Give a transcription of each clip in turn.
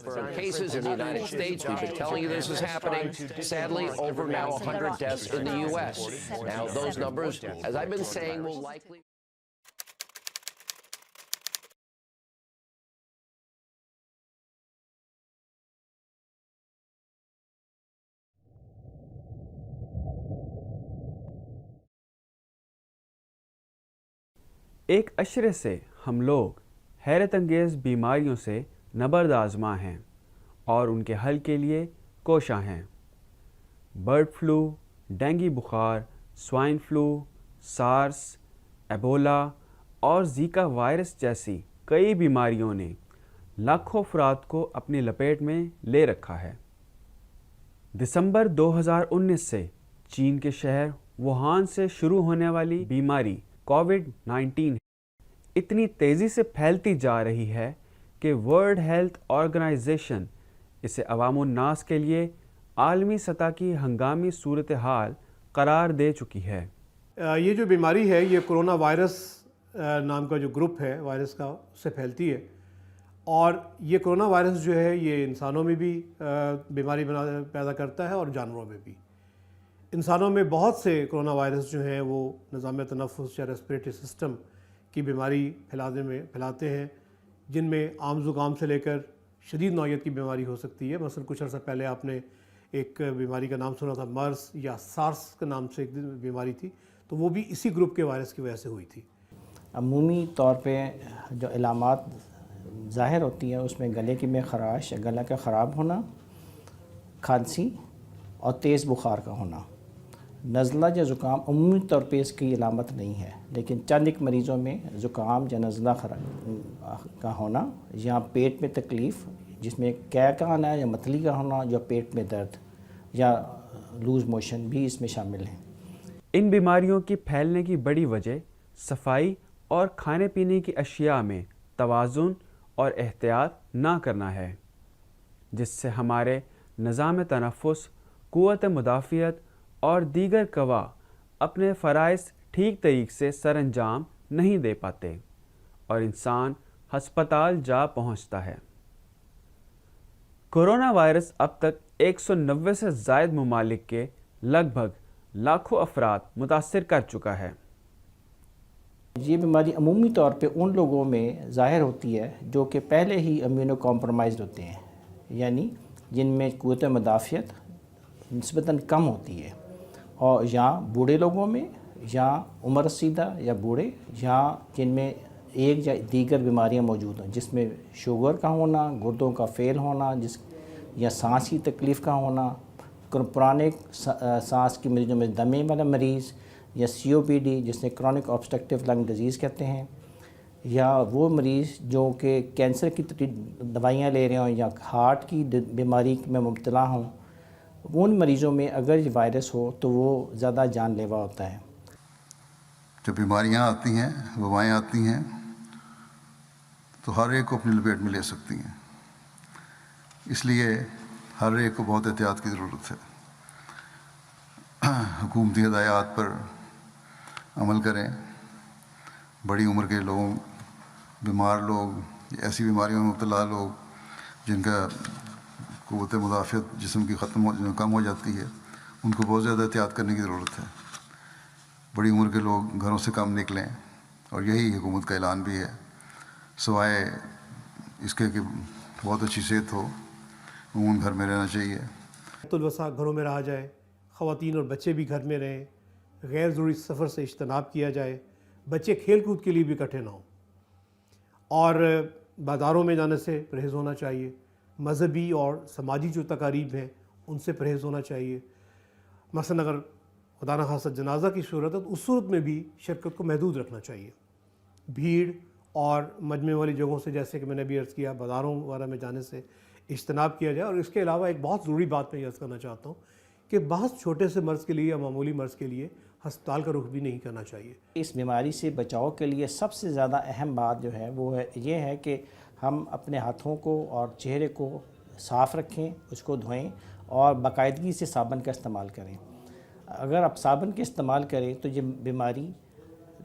confirmed cases in the United States. We've been telling you this is happening. Sadly, over now 100 deaths in the U.S. Now, those numbers, as I've been saying, will likely... ایک عشرے سے ہم لوگ حیرت انگیز بیماریوں سے نبرد آزما ہیں اور ان کے حل کے لیے کوشاں ہیں۔ برڈ فلو، ڈینگی بخار، سوائن فلو، سارس، ایبولا اور زیکا وائرس جیسی کئی بیماریوں نے لاکھوں افراد کو اپنی لپیٹ میں لے رکھا ہے۔ دسمبر 2019 سے چین کے شہر ووہان سے شروع ہونے والی بیماری کووڈ-19 اتنی تیزی سے پھیلتی جا رہی ہے کہ ورلڈ ہیلتھ آرگنائزیشن اسے عوام الناس کے لیے عالمی سطح کی ہنگامی صورتحال قرار دے چکی ہے۔ یہ جو بیماری ہے یہ کرونا وائرس نام کا جو گروپ ہے وائرس کا، اس سے پھیلتی ہے، اور یہ کرونا وائرس جو ہے یہ انسانوں میں بھی بیماری پیدا کرتا ہے اور جانوروں میں بھی۔ انسانوں میں بہت سے کرونا وائرس جو ہیں وہ نظام تنفس یا ریسپریٹری سسٹم کی بیماری پھیلاتے ہیں، جن میں عام زکام سے لے کر شدید نوعیت کی بیماری ہو سکتی ہے۔ مثلا کچھ عرصہ پہلے آپ نے ایک بیماری کا نام سنا تھا، مرس یا سارس کے نام سے ایک بیماری تھی، تو وہ بھی اسی گروپ کے وائرس کی وجہ سے ہوئی تھی۔ عمومی طور پہ جو علامات ظاہر ہوتی ہیں اس میں گلے کی میں خراش، گلا کا خراب ہونا، کھانسی اور تیز بخار کا ہونا۔ نزلہ یا زکام عمومی طور پہ اس کی علامت نہیں ہے، لیکن چند ایک مریضوں میں زکام یا نزلہ کا ہونا یا پیٹ میں تکلیف جس میں قے کا آنا یا متلی کا ہونا یا پیٹ میں درد یا لوز موشن بھی اس میں شامل ہیں۔ ان بیماریوں کی پھیلنے کی بڑی وجہ صفائی اور کھانے پینے کی اشیاء میں توازن اور احتیاط نہ کرنا ہے، جس سے ہمارے نظام تنفس، قوت مدافعت اور دیگر قوا اپنے فرائض ٹھیک طریقے سے سر انجام نہیں دے پاتے اور انسان ہسپتال جا پہنچتا ہے۔ کرونا وائرس اب تک 190 سے زائد ممالک کے لگ بھگ لاکھوں افراد متاثر کر چکا ہے۔ یہ بیماری عمومی طور پہ ان لوگوں میں ظاہر ہوتی ہے جو کہ پہلے ہی امیونو کمپرومائزڈ ہوتے ہیں، یعنی جن میں قوت مدافعت نسبتاً کم ہوتی ہے، اور یا بوڑھے لوگوں میں یا عمر رسیدہ یا بوڑھے یا جن میں ایک یا دیگر بیماریاں موجود ہیں، جس میں شوگر کا ہونا، گردوں کا فیل ہونا، یا سانس کی تکلیف کا ہونا، پرانے سانس کی مریضوں میں دمے والا مریض یا COPD جس نے کرونک آبسٹرکٹیو لنگ ڈیزیز کہتے ہیں، یا وہ مریض جو کہ کینسر کی دوائیاں لے رہے ہوں یا ہارٹ کی بیماری میں مبتلا ہوں، ان مریضوں میں اگر یہ وائرس ہو تو وہ زیادہ جان لیوا ہوتا ہے۔ جب بیماریاں آتی ہیں، وبائیں آتی ہیں، تو ہر ایک کو اپنی لپیٹ میں لے سکتی ہیں، اس لیے ہر ایک کو بہت احتیاط کی ضرورت ہے۔ حکومتی ہدایات پر عمل کریں۔ بڑی عمر کے لوگوں، بیمار لوگ، ایسی بیماریوں میں مبتلا لوگ جن کا قوت مدافعت جسم کی کم ہو جاتی ہے، ان کو بہت زیادہ احتیاط کرنے کی ضرورت ہے۔ بڑی عمر کے لوگ گھروں سے کم نکلیں، اور یہی حکومت کا اعلان بھی ہے، سوائے اس کے کہ بہت اچھی صحت ہو، عموماً گھر میں رہنا چاہیے۔ الوسع گھروں میں رہا جائے، خواتین اور بچے بھی گھر میں رہیں، غیر ضروری سفر سے اجتناب کیا جائے، بچے کھیل کود کے لیے بھی اکٹھے نہ ہوں، اور بازاروں میں جانے سے پرہیز ہونا چاہیے۔ مذہبی اور سماجی جو تقاریب ہیں ان سے پرہیز ہونا چاہیے۔ مثلا اگر خدا نخواستہ جنازہ کی صورت ہے تو اس صورت میں بھی شرکت کو محدود رکھنا چاہیے۔ بھیڑ اور مجمع والی جگہوں سے، جیسے کہ میں نے بھی عرض کیا، بازاروں وغیرہ میں جانے سے اجتناب کیا جائے۔ اور اس کے علاوہ ایک بہت ضروری بات میں عرض کرنا چاہتا ہوں کہ بہت چھوٹے سے مرض کے لیے یا معمولی مرض کے لیے ہسپتال کا رخ بھی نہیں کرنا چاہیے۔ اس بیماری سے بچاؤ کے لیے سب سے زیادہ اہم بات جو ہے وہ یہ ہے کہ ہم اپنے ہاتھوں کو اور چہرے کو صاف رکھیں، اس کو دھوئیں اور باقاعدگی سے صابن کا استعمال کریں۔ اگر آپ صابن کے استعمال کریں تو یہ بیماری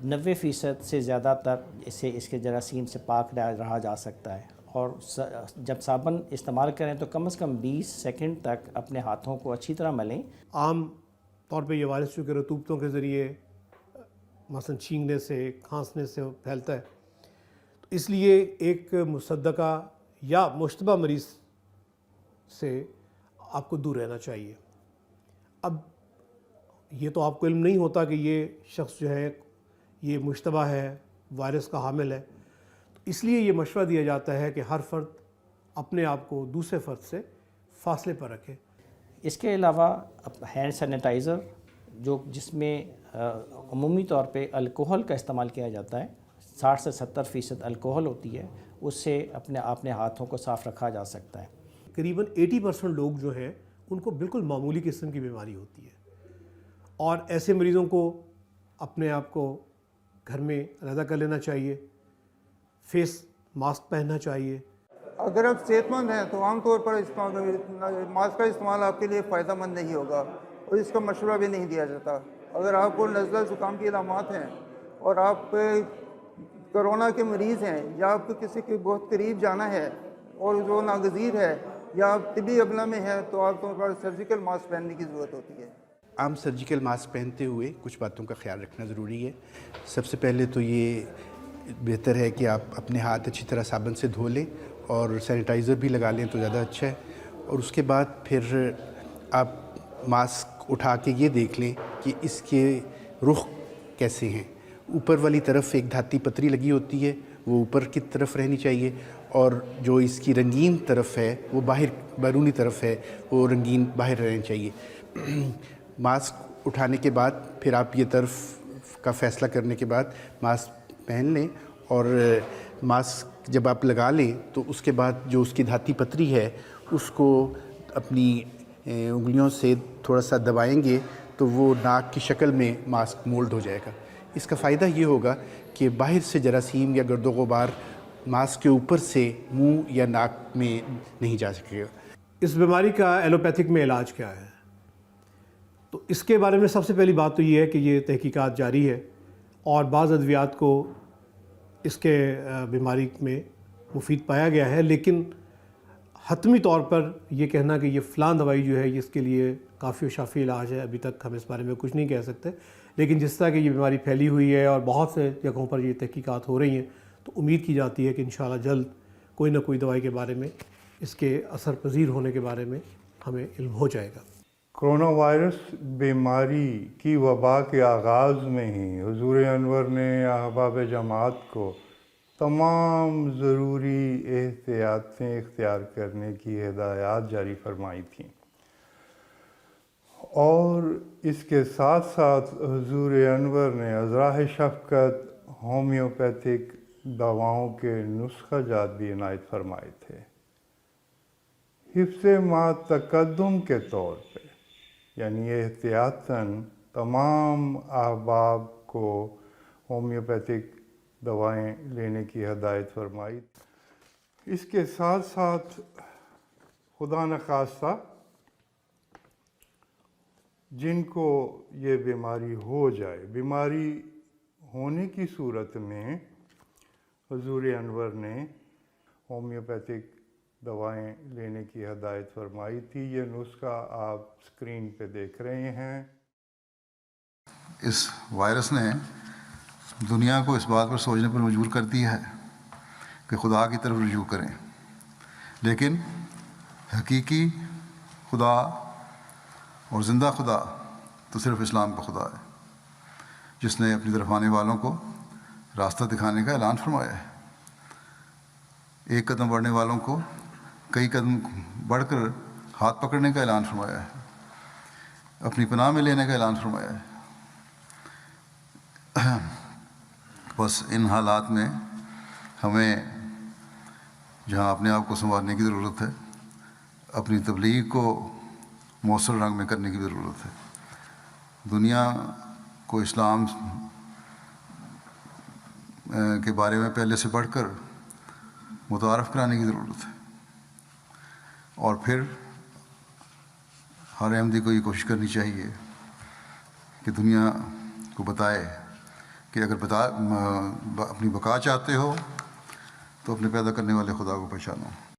90% سے زیادہ تر اس کے جراثیم سے پاک رہا جا سکتا ہے، اور جب صابن استعمال کریں تو کم از کم 20 سیکنڈ تک اپنے ہاتھوں کو اچھی طرح ملیں۔ عام طور پہ یہ وائرس چونکہ رطوبتوں کے ذریعے مثلا چھینکنے سے کھانسنے سے پھیلتا ہے، تو اس لیے ایک مصدقہ یا مشتبہ مریض سے آپ کو دور رہنا چاہیے۔ اب یہ تو آپ کو علم نہیں ہوتا کہ یہ شخص جو ہے یہ مشتبہ ہے، وائرس کا حامل ہے، تو اس لیے یہ مشورہ دیا جاتا ہے کہ ہر فرد اپنے آپ کو دوسرے فرد سے فاصلے پر رکھے۔ اس کے علاوہ ہینڈ سینیٹائزر جس میں عمومی طور پہ الکوہل کا استعمال کیا جاتا ہے، 60 سے 70% الکوہل ہوتی ہے، اس سے اپنے ہاتھوں کو صاف رکھا جا سکتا ہے۔ قریباً 80% لوگ جو ہیں ان کو بالکل معمولی قسم کی بیماری ہوتی ہے، اور ایسے مریضوں کو اپنے آپ کو گھر میں علیحدہ کر لینا چاہیے، فیس ماسک پہننا چاہیے۔ اگر آپ صحت مند ہیں تو عام طور پر ماسک کا استعمال آپ کے لیے فائدہ مند نہیں ہوگا، اور اس کا مشورہ بھی نہیں دیا جاتا۔ اگر آپ کو نزلہ زکام کی علامات ہیں اور آپ کرونا کے مریض ہیں، یا آپ کو کسی کے بہت قریب جانا ہے اور جو ناگزیر ہے، یا آپ طبی عملہ میں ہے، تو عام طور پر سرجیکل ماسک پہننے کی ضرورت ہوتی ہے۔ عام سرجیکل ماسک پہنتے ہوئے کچھ باتوں کا خیال رکھنا ضروری ہے۔ سب سے پہلے تو یہ بہتر ہے کہ آپ اپنے ہاتھ اچھی طرح صابن سے دھو لیں اور سینیٹائزر بھی لگا لیں تو زیادہ اچھا ہے۔ اور اس کے بعد پھر آپ ماسک اٹھا کے یہ دیکھ لیں کہ اس کے رخ کیسے ہیں۔ اوپر والی طرف ایک دھاتی پتری لگی ہوتی ہے، وہ اوپر کی طرف رہنی چاہیے، اور جو اس کی رنگین طرف ہے وہ بیرونی طرف ہے، وہ رنگین باہر رہنی چاہیے۔ ماسک اٹھانے کے بعد پھر آپ یہ طرف کا فیصلہ کرنے کے بعد ماسک پہن لیں، اور ماسک جب آپ لگا لیں تو اس کے بعد جو اس کی دھاتی پتری ہے اس کو اپنی انگلیوں سے تھوڑا سا دبائیں گے تو وہ ناک کی شکل میں ماسک مولڈ ہو جائے گا۔ اس کا فائدہ یہ ہوگا کہ باہر سے جراثیم یا گرد و غبار ماسک کے اوپر سے منہ یا ناک میں نہیں جا سکے گا۔ اس بیماری کا ایلوپیتھک میں علاج کیا ہے؟ تو اس کے بارے میں سب سے پہلی بات تو یہ ہے کہ یہ تحقیقات جاری ہے، اور بعض ادویات کو اس کے بیماری میں مفید پایا گیا ہے، لیکن حتمی طور پر یہ کہنا کہ یہ فلاں دوائی جو ہے اس کے لیے کافی و شافی علاج ہے، ابھی تک ہم اس بارے میں کچھ نہیں کہہ سکتے۔ لیکن جس طرح کہ یہ بیماری پھیلی ہوئی ہے اور بہت سے جگہوں پر یہ تحقیقات ہو رہی ہیں، تو امید کی جاتی ہے کہ انشاءاللہ جلد کوئی نہ کوئی دوائی کے بارے میں، اس کے اثر پذیر ہونے کے بارے میں ہمیں علم ہو جائے گا۔ کرونا وائرس بیماری کی وبا کے آغاز میں ہی حضور انور نے احباب جماعت کو تمام ضروری احتیاطیں اختیار کرنے کی ہدایات جاری فرمائی تھیں، اور اس کے ساتھ ساتھ حضور انور نے ازراہ شفقت ہومیوپیتھک دواؤں کے نسخہ جات بھی عنایت فرمائے تھے۔ حفظ ما تقدم کے طور پہ، یعنی احتیاطاً تمام احباب کو ہومیوپیتھک دوائیں لینے کی ہدایت فرمائی۔ اس کے ساتھ ساتھ خدا نخواستہ جن کو یہ بیماری ہو جائے، بیماری ہونے کی صورت میں حضور انور نے ہومیوپیتھک دوائیں لینے کی ہدایت فرمائی تھی۔ یہ نسخہ آپ اسکرین پہ دیکھ رہے ہیں۔ اس وائرس نے دنیا کو اس بات پر سوچنے پر مجبور کر دیا ہے کہ خدا کی طرف رجوع کریں، لیکن حقیقی خدا اور زندہ خدا تو صرف اسلام کا خدا ہے، جس نے اپنی طرف آنے والوں کو راستہ دکھانے کا اعلان فرمایا ہے، ایک قدم بڑھنے والوں کو کئی قدم بڑھ کر ہاتھ پکڑنے کا اعلان فرمایا ہے، اپنی پناہ میں لینے کا اعلان فرمایا ہے۔ بس ان حالات میں ہمیں جہاں اپنے آپ کو سنوارنے کی ضرورت ہے، اپنی تبلیغ کو مؤثر رنگ میں کرنے کی ضرورت ہے، دنیا کو اسلام کے بارے میں پہلے سے بڑھ کر متعارف کرانے کی ضرورت ہے، اور پھر ہر احمدی کو یہ کوشش کرنی چاہیے کہ دنیا کو بتائے کہ اگر اپنی بقا چاہتے ہو تو اپنے پیدا کرنے والے خدا کو پہچانو.